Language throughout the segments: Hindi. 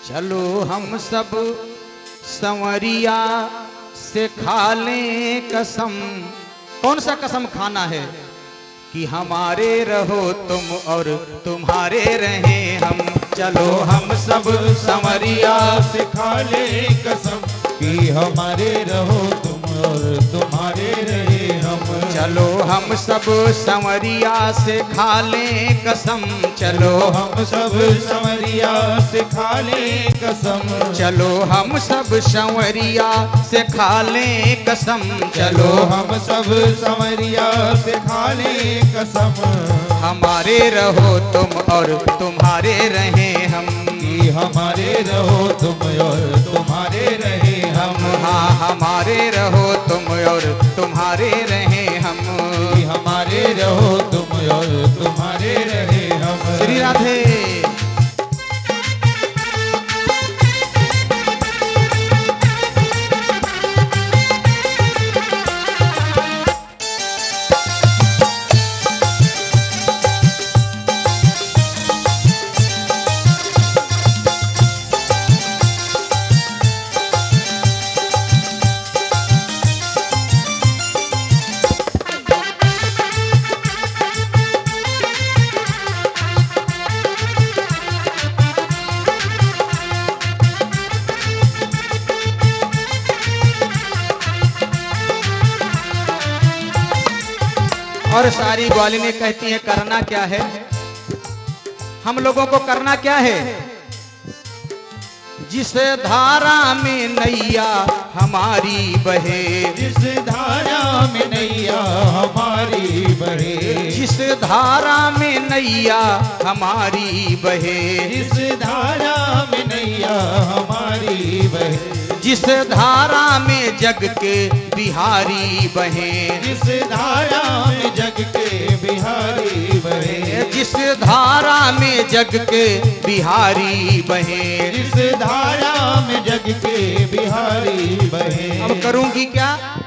चलो हम सब संवरिया से खा लें कसम। कौन सा कसम खाना है? कि हमारे रहो तुम और तुम्हारे रहें हम। चलो हम सब संवरिया से खा लें कसम कि हमारे रहो तुम और तुम्हारे रहे हम। चलो हम सब संवरिया से खा लें कसम। चलो हम सब संवरिया से खा लें कसम। चलो हम सब संवरिया से खा लें कसम। चलो हम सब संवरिया से खा लें कसम। हमारे रहो तुम और तुम्हारे रहें हम। कि हमारे रहो तुम और तुम्हारे रहे हम। हाँ हमारे रहो तुम और तुम्हारे रहें हम। कि हमारे रहो तुम और तुम्हारे रहे हम। श्री राधे। और सारी ग्वालिनी कहती है करना क्या है? हम लोगों को करना क्या है? जिस धारा में नैया हमारी बहे। जिस धारा में नैया हमारी बहे। जिस धारा में नैया हमारी बहे। जिस धारा में नैया हमारी बहे। जिस धारा में जग के बिहारी बहे। जिस धारा में जग के बिहारी बहे। जिस धारा में जग के बिहारी बहे। जिस धारा में जग के बिहारी बहे। अब करूंगी क्या?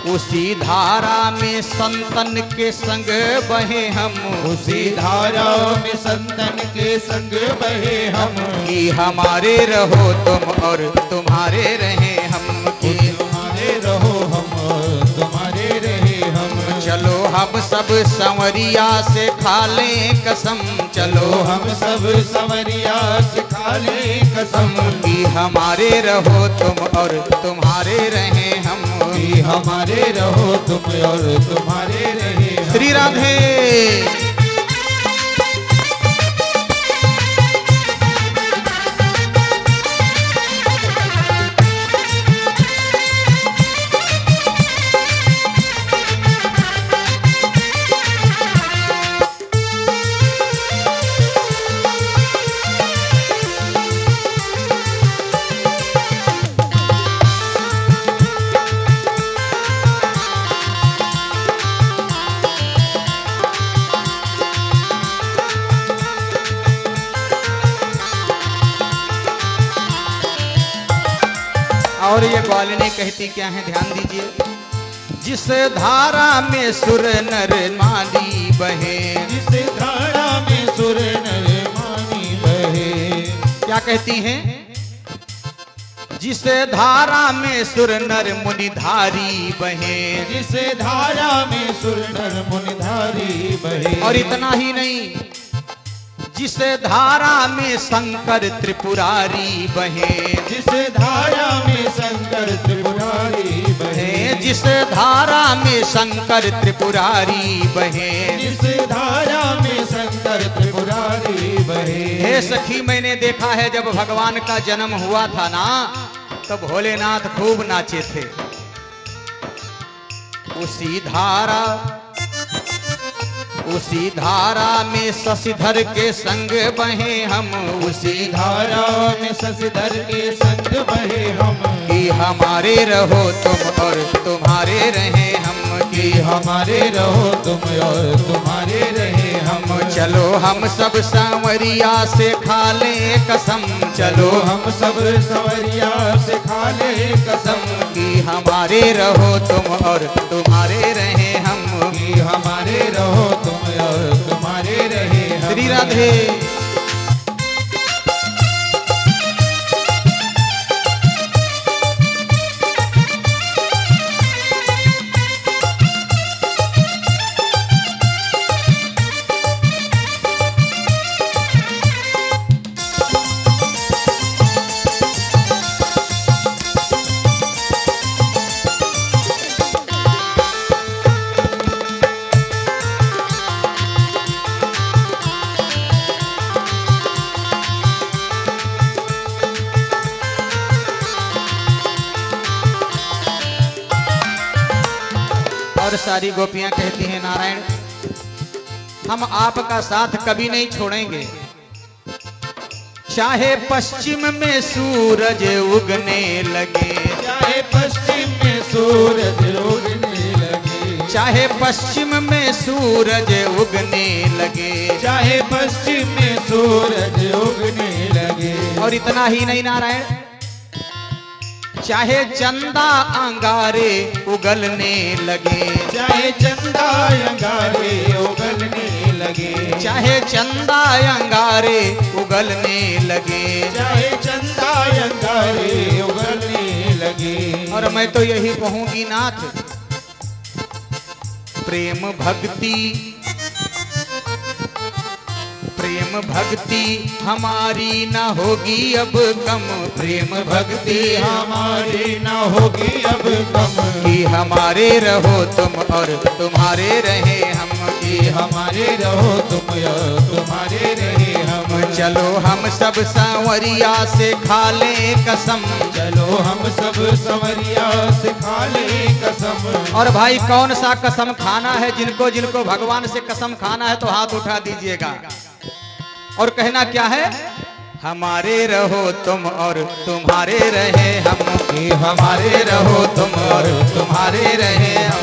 उसी धारा में संतन के संग बहे हम। उसी धारा में संतन के संग बहे हम। कि हमारे रहो तुम और तुम्हारे रहे हम। कि तुम्हारे रहो हम और तुम्हारे रहे हम। चलो हम सब संवरिया से खा लें कसम। चलो हम सब संवरिया से खा लें कसम। कि हमारे रहो तुम और तुम्हारे रहे हम। कि हमारे रहो तुम और तुम्हारे रहे हम। श्री राधे। और ये ग्वालिनी कहती क्या है? ध्यान दीजिए। जिस धारा में सुर नर माली बहे। जिस धारा में सुर नर मानी बहे। क्या कहती हैं? जिस धारा में सुर नर मुनिधारी बहे। जिस धारा में सुर नर मुनिधारी बहे। और इतना ही नहीं, जिस धारा में शंकर त्रिपुरारी बहे। जिस धारा में शंकर त्रिपुरारी बहे। जिस धारा में शंकर त्रिपुरारी बहे। जिस धारा में शंकर त्रिपुरारी बहे। हे सखी, मैंने देखा है जब भगवान का जन्म हुआ था ना, तब भोलेनाथ खूब नाचे थे। उसी धारा में शशिधर के संग बहे हम। उसी धारा में शशिधर के संग बहे हम। कि हमारे रहो तुम और तुम्हारे रहे हम। कि हमारे रहो तुम और तुम्हारे रहे हम। चलो हम सब सांवरिया से खा लें कसम। चलो हम सब संवरिया से खा लें कसम। कि हमारे रहो तुम और तुम्हारे रहे हम। कि हमारे रहो तुम और तुम्हारे राधे। और सारी गोपियां कहती हैं नारायण हम आपका साथ कभी नहीं छोड़ेंगे, चाहे पश्चिम में सूरज उगने लगे, चाहे पश्चिम में सूरज उगने लगे, चाहे पश्चिम में सूरज उगने लगे, चाहे पश्चिम में सूरज उगने लगे। और इतना ही नहीं नारायण, चाहे चंदा अंगारे उगलने लगे, चाहे चंदा अंगारे उगलने लगे, चाहे चंदा अंगारे उगलने लगे, चाहे चंदा अंगारे उगलने लगे। और मैं तो यही कहूंगी नाथ प्रेम भक्ति, प्रेम भक्ति हमारी न होगी अब कम, प्रेम भक्ति हमारी न होगी अब कम, कि हमारे रहो तुम और तुम्हारे रहे हम, कि हमारे रहो तुम और तुम्हारे रहे हम। चलो हम सब सांवरिया से खा लें कसम, चलो हम सब संवरिया से खा ले कसम। और भाई कौन सा कसम खाना है, जिनको जिनको भगवान से कसम खाना है तो हाथ उठा दीजिएगा। और कहना क्या है, हमारे रहो तुम और तुम्हारे रहे हम, कि हमारे रहो तुम और तुम्हारे रहे हम,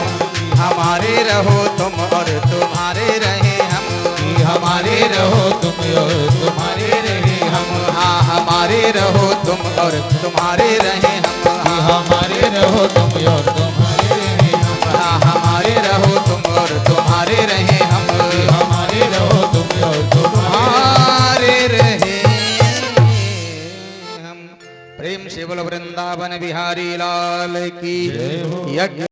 हमारे रहो तुम और तुम्हारे रहे हम, कि हमारे रहो तुम और तुम्हारे रहे हम। हाँ हमारे रहो तुम और तुम्हारे रहे हम, कि हमारे रहो तुम और तुम्हारे रहे हम। हाँ हमारे रहो तुम और तुम्हारे रहे हम, कि हमारे रहो तुम और तुम्हारे रहे हम। प्रेम से बोलो वृंदावन बिहारी लाल की जय हो। यज्ञ